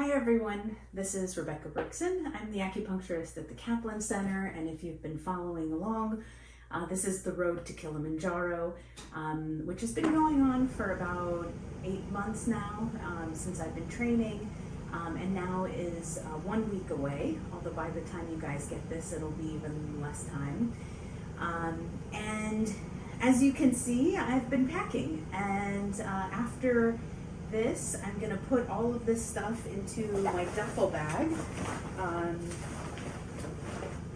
Hi everyone, this is Rebecca Berkson. I'm the acupuncturist at the Kaplan Center, and if you've been following along, this is the road to Kilimanjaro, which has been going on for about 8 months now since I've been training, and now is 1 week away, although by the time you guys get this it'll be even less time. And as you can see, I've been packing, and after this, I'm going to put all of this stuff into my duffel bag,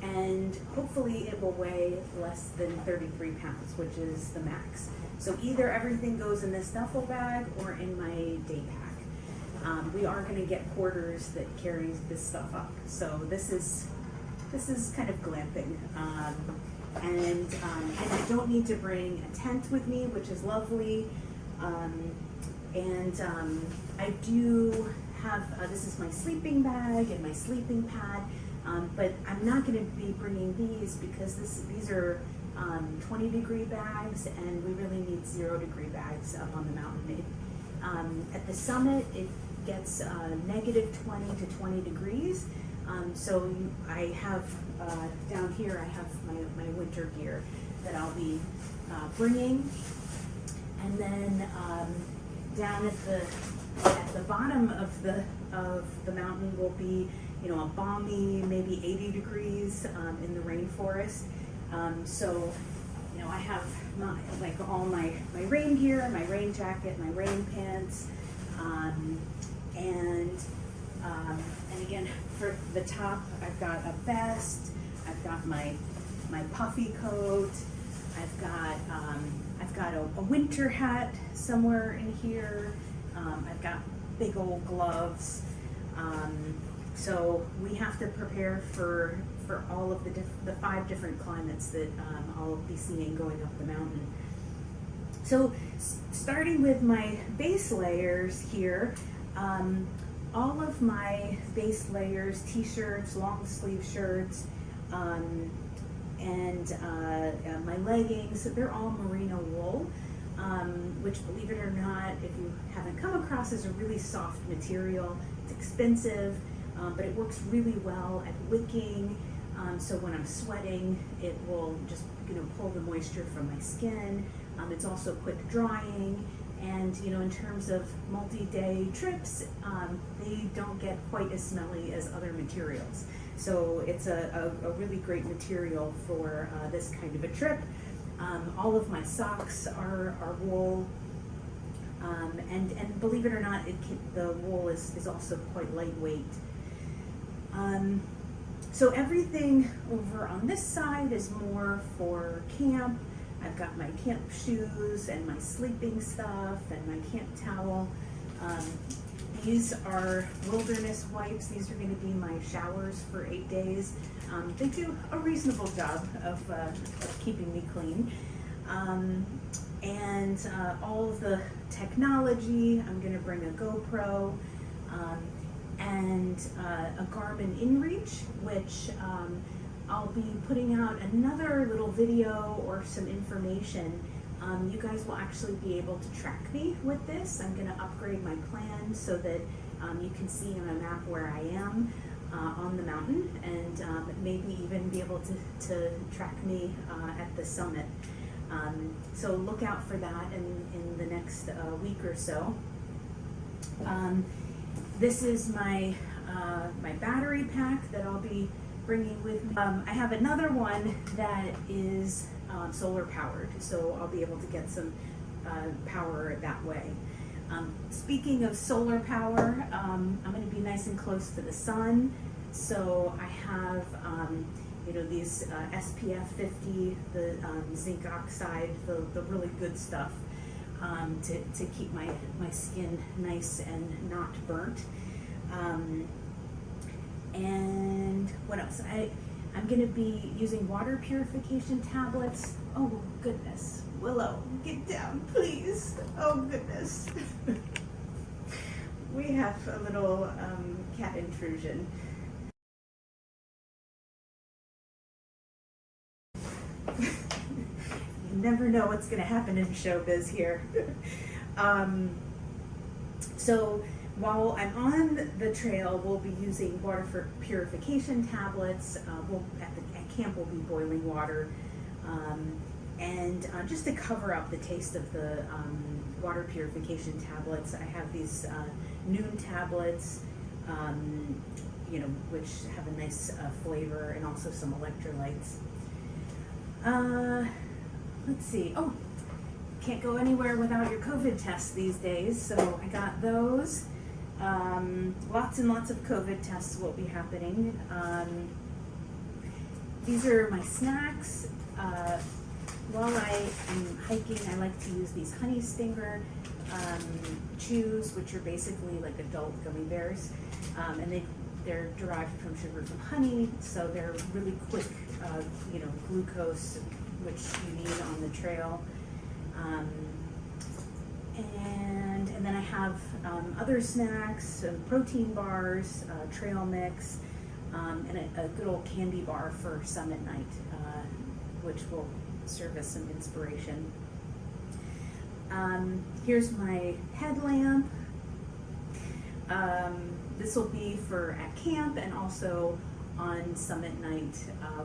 and hopefully it will weigh less than 33 pounds, which is the max. So either everything goes in this duffel bag or in my day pack. We are going to get porters that carry this stuff up. So this is kind of glamping. And I don't need to bring a tent with me, which is lovely. I do have, this is my sleeping bag and my sleeping pad, but I'm not going to be bringing these because these are 20-degree bags, and we really need 0-degree bags up on the mountain. At the summit, it gets negative 20 to 20 degrees. So I have, down here, I have my winter gear that I'll be bringing. And then down at the bottom of the mountain will be, a balmy, maybe 80 degrees in the rainforest. So, I have all my rain gear, my rain jacket, my rain pants, and again for the top, I've got a vest, I've got my puffy coat, I've got a winter hat somewhere in here. I've got big old gloves. So we have to prepare for all of the 5 different climates that I'll be seeing going up the mountain. So starting with my base layers here, all of my base layers, t-shirts, long sleeve shirts, and my leggings, they're all merino wool, which, believe it or not, if you haven't come across, is a really soft material. It's expensive, but it works really well at wicking. So when I'm sweating, it will just pull the moisture from my skin. It's also quick drying, and in terms of multi-day trips, they don't get quite as smelly as other materials. So it's a really great material for this kind of a trip. All of my socks are wool, and believe it or not, the wool is also quite lightweight. So everything over on this side is more for camp. I've got my camp shoes and my sleeping stuff and my camp towel. These are wilderness wipes. These are going to be my showers for 8 days. They do a reasonable job of keeping me clean. And all of the technology, I'm going to bring a GoPro and a Garmin InReach, which I'll be putting out another little video or some information. You guys will actually be able to track me with this. I'm going to upgrade my plan so that you can see on a map where I am on the mountain, and maybe even be able to track me at the summit. So look out for that in the next week or so. This is my battery pack that I'll be bringing with me. I have another one that is solar powered, so I'll be able to get some power that way. Speaking of solar power, I'm going to be nice and close to the sun, so I have these SPF 50, the zinc oxide, the really good stuff to keep my skin nice and not burnt. And what else? I'm going to be using water purification tablets. Oh goodness, Willow, get down, please. Oh goodness. We have a little cat intrusion. You never know what's going to happen in showbiz here. So while I'm on the trail, we'll be using water purification tablets. At camp, we'll be boiling water. And just to cover up the taste of the water purification tablets, I have these noon tablets, which have a nice flavor, and also some electrolytes. Let's see. Oh, can't go anywhere without your COVID tests these days, so I got those. Lots and lots of COVID tests will be happening. These are my snacks. While I am hiking, I like to use these honey stinger chews, which are basically like adult gummy bears, and they're derived from sugar from honey, so they're really quick, glucose, which you need on the trail. And then I have other snacks, protein bars, trail mix, and a good old candy bar for summit night, which will serve as some inspiration. Here's my headlamp. This will be for at camp, and also on summit night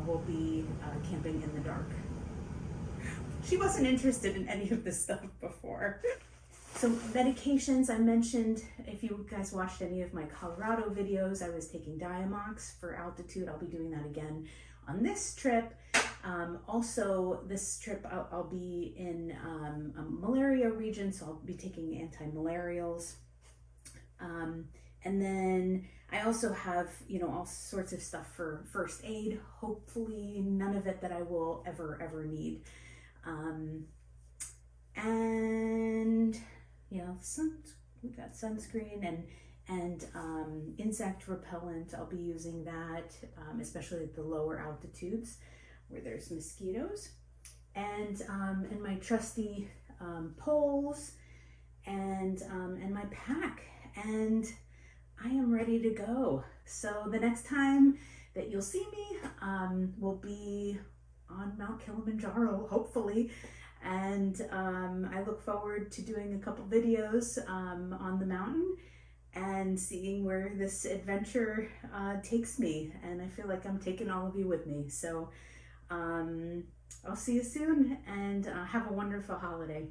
we'll be camping in the dark. She wasn't interested in any of this stuff before. So medications, I mentioned, if you guys watched any of my Colorado videos, I was taking Diamox for altitude. I'll be doing that again on this trip. Also, this trip I'll be in a malaria region, so I'll be taking anti-malarials. And then I also have, all sorts of stuff for first aid. Hopefully none of it that I will ever need. And we've got sunscreen and insect repellent. I'll be using that, especially at the lower altitudes where there's mosquitoes. And my trusty poles and my pack. And I am ready to go. So the next time that you'll see me will be on Mount Kilimanjaro, hopefully. And I look forward to doing a couple videos on the mountain and seeing where this adventure takes me. And I feel like I'm taking all of you with me. So I'll see you soon, and have a wonderful holiday.